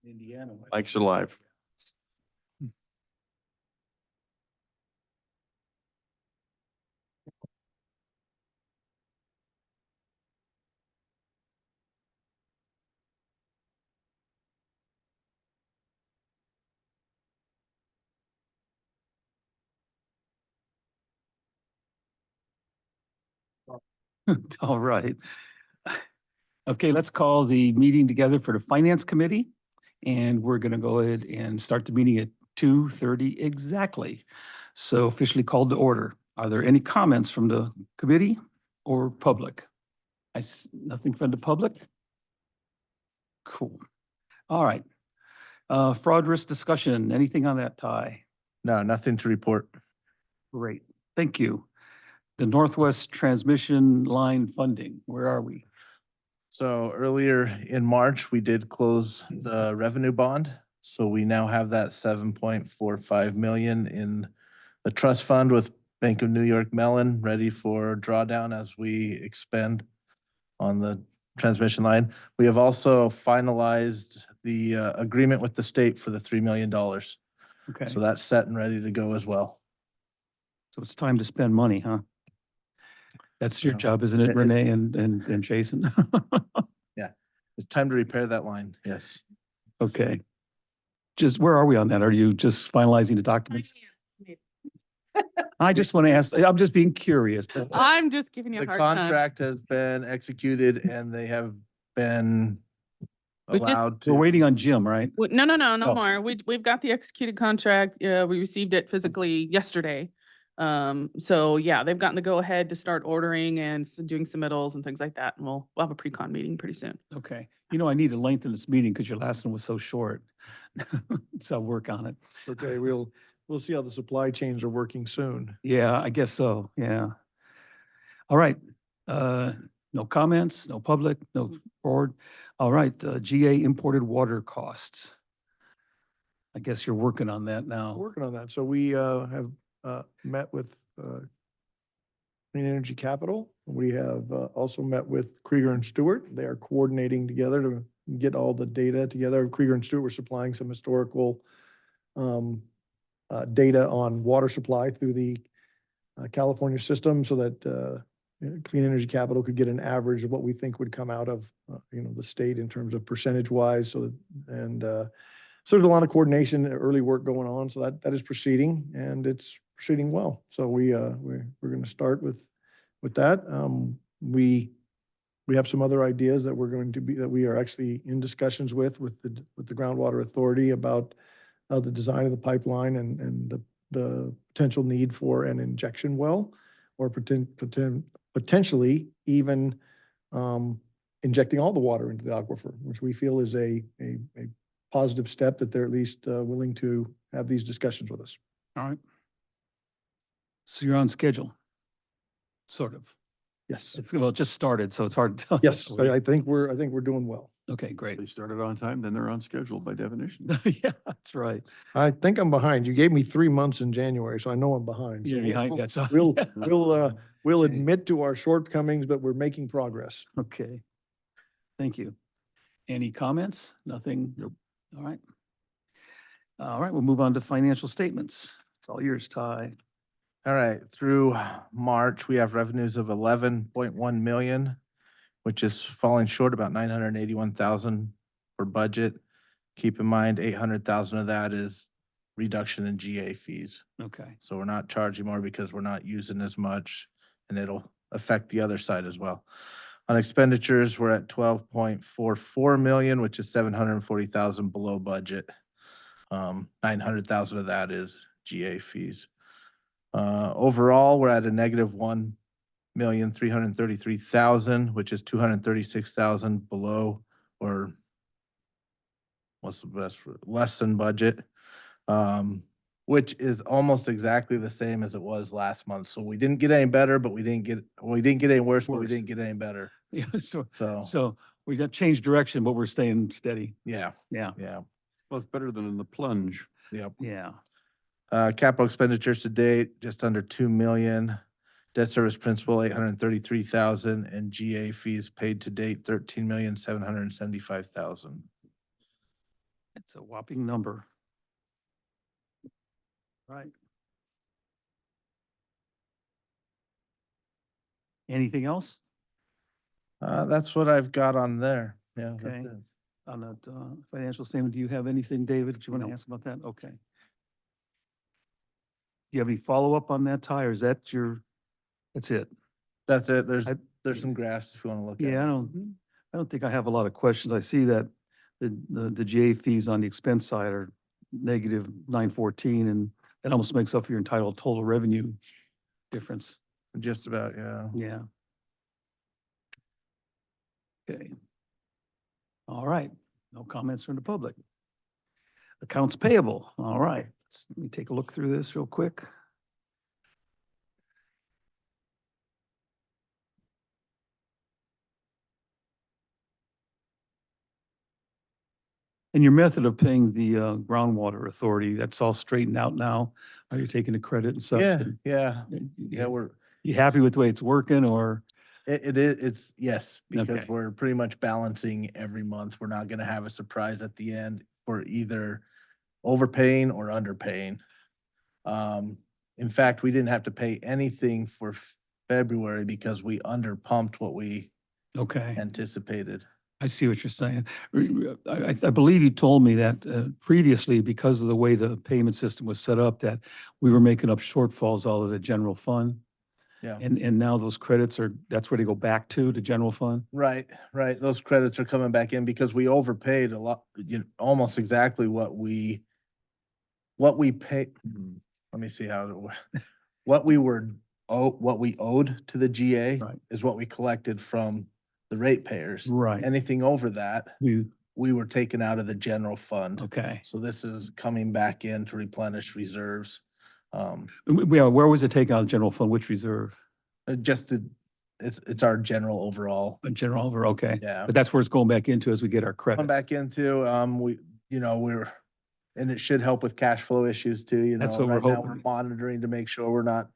Indiana. Mike's alive. All right. Okay, let's call the meeting together for the Finance Committee. And we're going to go ahead and start the meeting at 2:30 exactly. So officially called to order. Are there any comments from the committee or public? Nothing from the public? Cool. All right. Fraud risk discussion, anything on that, Ty? No, nothing to report. Great, thank you. The Northwest Transmission Line funding, where are we? So earlier in March, we did close the revenue bond. So we now have that 7.45 million in the trust fund with Bank of New York Mellon ready for drawdown as we expend on the transmission line. We have also finalized the agreement with the state for the $3 million. Okay, So that's set and ready to go as well. so it's time to spend money, huh? That's your No. job, isn't it, It is. Renee and Jason? It's time to repair that line. Yes. Okay. Just, where are we on that? Are you just finalizing the documents? I just want to ask, I'm just being curious. but- I'm just giving you a The hard time. contract has been executed and they have been We just- allowed to. We're waiting on Jim, right? No Oh. more. We've got the executed contract. We received it physically yesterday. So yeah, they've gotten the go ahead to start ordering and doing submittals and things like that. And we'll have a pre-con meeting pretty soon. Okay. You know, I need to lengthen this meeting because your last one was so short. So I'll work on it. Okay, we'll see how the supply chains are working soon. Yeah, I guess so. Yeah. All right. No comments, no public, no board. All right, GA imported water costs. I guess you're working on that We're now. working on that. So we have met with Clean Energy Capital. We have also met with Krieger and Stewart. They are coordinating together to get all the data together. Krieger and Stewart were supplying some historical data on water supply through the California system so that Clean Energy Capital could get an average of what we think would come out of, the state in terms of percentage wise. So there's a lot of coordination, early work going on. So that is proceeding and it's proceeding well. So we're going to start with that. We have some other ideas that we are actually in discussions with the Groundwater Authority about the design of the pipeline and the potential need for an injection well or potentially even injecting all the water into the aquifer, which we feel is a positive step that they're at least willing to have these discussions with us. All right. So you're on schedule, sort of. Yes. Well, it just started, so it's hard to tell. Yes, I think we're doing well. Okay, great. They started on time, then they're on schedule by definition. Yeah, that's right. I think I'm behind. You gave me 3 months in January, so I know I'm behind. So You're behind, that's all. We'll admit to our shortcomings, but we're making progress. Okay. Thank you. Any comments? Nothing? Nope. All right. All right, we'll move on to financial statements. It's all yours, Ty. All right, through March, we have revenues of 11.1 million, which is falling short about 981,000 for budget. Keep in mind, 800,000 of that is reduction in GA fees. Okay. So we're not charging more because we're not using as much and it'll affect the other side as well. On expenditures, we're at 12.44 million, which is 740,000 below budget. 900,000 of that is GA fees. Overall, we're at a negative 1,333,000, which is 236,000 below or what's the best, less than budget, which is almost exactly the same as it was last month. So we didn't get any better, but we didn't get any worse, but we Worse. didn't get any better. Yeah, so So, we got changed direction, but we're staying steady. yeah, Yeah, yeah, Well, it's better than in the plunge. yep. yeah. Capital expenditures to date, just under 2 million. Debt service principal, 833,000, and GA fees paid to date, 13,775,000. It's a whopping number. Right. Anything else That's what I've got on there. Yeah. that's Okay. it. on that financial statement? Do you have anything, David, that you want to No. ask about that? Okay. Do you have any follow-up on that, Ty, or is that that's it? That's it. There's I- some graphs if you want to look at. Yeah, I don't think I have a lot of questions. I see that the GA fees on the expense side are negative 914, and that almost makes up for your entitled total revenue difference. Just about, yeah. Yeah. Okay. All right. No comments from the public. Accounts payable. All right. Let me take a look through this real quick. And your method of paying the groundwater authority, that's all straightened out now? Are you taking the credit and stuff? Yeah, And yeah, you- yeah, You happy with the way it's working, or? it is, yes, because Okay. we're pretty much balancing every month. We're not gonna have a surprise at the end for either overpaying or underpaying. In fact, we didn't have to pay anything for February because we underpumped what we Okay, anticipated. I see what you're saying. I believe you told me that previously, because of the way the payment system was set up, that we were making up shortfalls out of the general fund. Yeah. And now those credits that's where they go back to, the general fund? Right, right. Those credits are coming back in because we overpaid a lot, almost exactly what we paid. Let me see how it works. What we owed to the GA Right. is what we collected from the ratepayers. Right. Anything over that, We, we were taken out of the general fund. okay. So this is coming back in to replenish reserves. Where was it taken out of the general fund? Which reserve? It's our general overall. General over, okay. Yeah. But that's where it's going back into as we get our credits. Come back into, and it should help with cash flow issues too, That's what we're right now hoping. monitoring to make sure we're not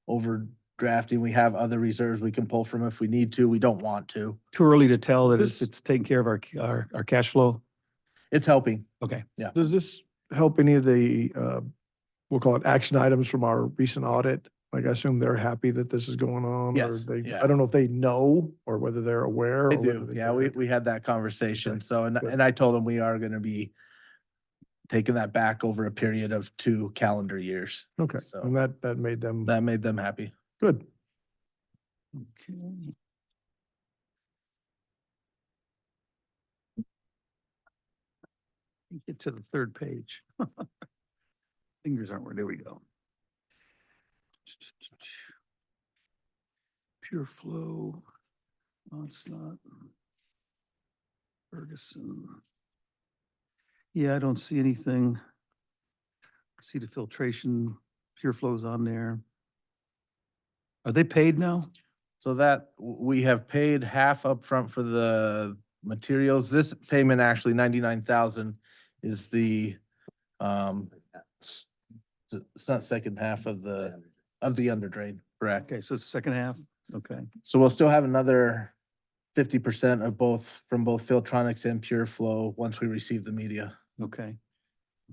overdrafting. We have other reserves we can pull from if we need to. We don't want to. Too early to tell that This- it's taking care of our cash flow? It's helping. Okay. Does this help any of the, we'll call it action items from our recent audit? Like, I assume they're happy that this is going on? Or Yes, they, yeah. I don't know if they know or whether they're aware. They or whether do. they Yeah, care. we had that conversation. Okay, So, good. and I told them we are gonna be taking that back over a period of 2 calendar years. Okay, So- and that made them That made them happy. good. Okay. Get to the third page. Fingers aren't where, there we go. Pure flow, Onslaught, Ferguson. Yeah, I don't see anything. See the filtration, pure flow's on there. Are they paid now? So that we have paid half upfront for the materials. This payment, actually 99,000 is the, it's not second half of the underdrain, correct? Okay, so it's the second half, okay. So we'll still have another 50% of both, from both Filtronics and Pure Flow once we receive the media. Okay,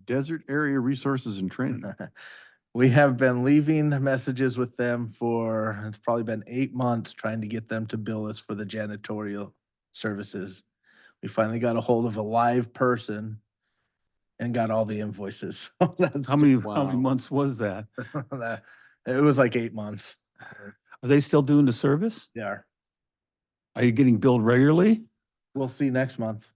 Desert area resources and training. We have been leaving messages with them for, it's probably been 8 months trying to get them to bill us for the janitorial services. We finally got a hold of a live person and got all the invoices. So that's how many Wow. months was that? that- It was like 8 months. Are they still doing the service? They are. Are you getting billed regularly? We'll see next month.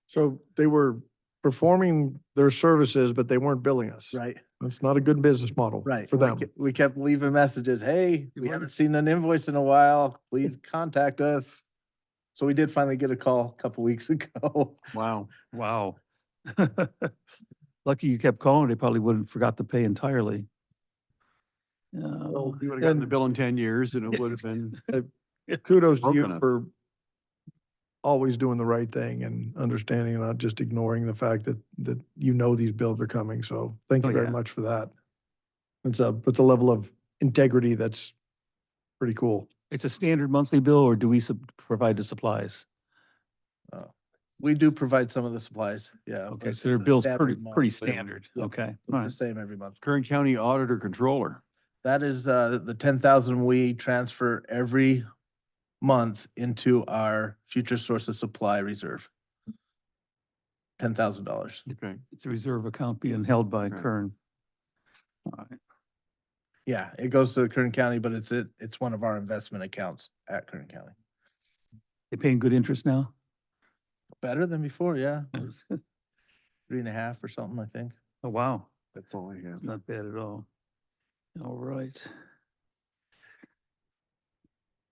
So they were performing their services, but they weren't billing us. Right, That's not a good business model right. for We them. we kept leaving messages. Hey, we were- haven't seen an invoice in a while. Please contact us. So we did finally get a call a couple weeks ago. Wow. Wow. Lucky you kept calling. They probably wouldn't forgot to pay entirely. Well, We would have gotten the and bill in 10 years and it would have been, kudos to broken you up. for always doing the right thing and understanding and not just ignoring the fact that these bills are coming. So thank Oh, you very yeah. much for that. It's a level of integrity that's pretty cool. It's a standard monthly bill, or do we provide the supplies? We do provide some of the supplies, yeah. Okay, but so their bill's standard pretty, amount, pretty but standard. yeah, Okay, it's all the right. same every month. Kern County Auditor Controller. That is the 10,000 we transfer every month into our future source of supply reserve. $10,000. Okay. It's a reserve account being held by Right. Kern. All right. Yeah, it goes to the Kern County, but it's one of our investment accounts at Kern County. They paying good interest now? Better than before, yeah. It was 3.5 or something, I think. Oh, wow. That's all I have. It's not bad at all. All right.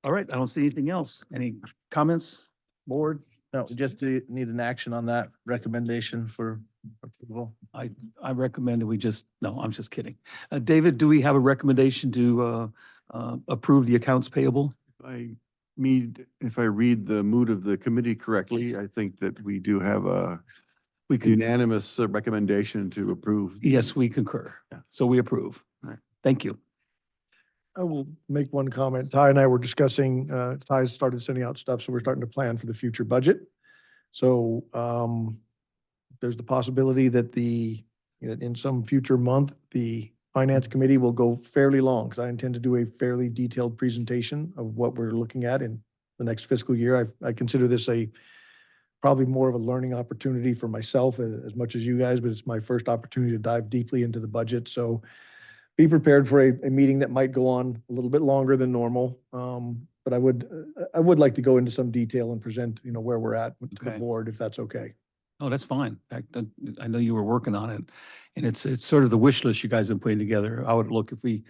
All right, I don't see anything else. Any comments, board? No, we just need an action on that recommendation for approval. I recommend that we just, no, I'm just kidding. David, do we have a recommendation to approve the accounts payable? If I read the mood of the committee correctly, I think that we do have a We can, unanimous recommendation to approve. yes, we concur. Yeah. So we approve. Right. Thank you. I will make one comment. Ty and I were discussing, Ty's started sending out stuff, so we're starting to plan for the future budget. So there's the possibility that that in some future month, the finance committee will go fairly long, because I intend to do a fairly detailed presentation of what we're looking at in the next fiscal year. I consider this probably more of a learning opportunity for myself as much as you guys, but it's my first opportunity to dive deeply into the budget. So be prepared for a meeting that might go on a little bit longer than normal. But I would like to go into some detail and present, where we're at to the Okay. board, if that's okay. Oh, that's fine. I know you were working on it, and it's sort of the wish list you guys have been putting together. I would look if we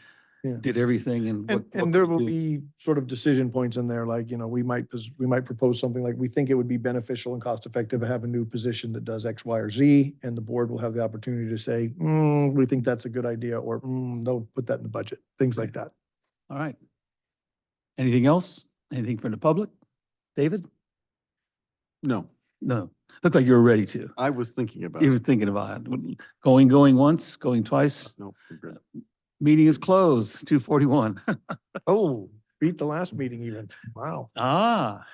Yeah. did everything and what. And what there could we will do? be sort of decision points in there, like, we might propose something like, we think it would be beneficial and cost effective to have a new position that does X, Y, or Z, and the board will have the opportunity to say, we think that's a good idea, or, don't put that in the budget, things like that. All right. Anything else? Anything from the public? David? No, No. Looked like you were ready to. I was thinking about You were it. thinking about it. Going once, going twice. No, we're good. Meeting is closed, 2:41. Oh, beat the last meeting even. Wow. Ah,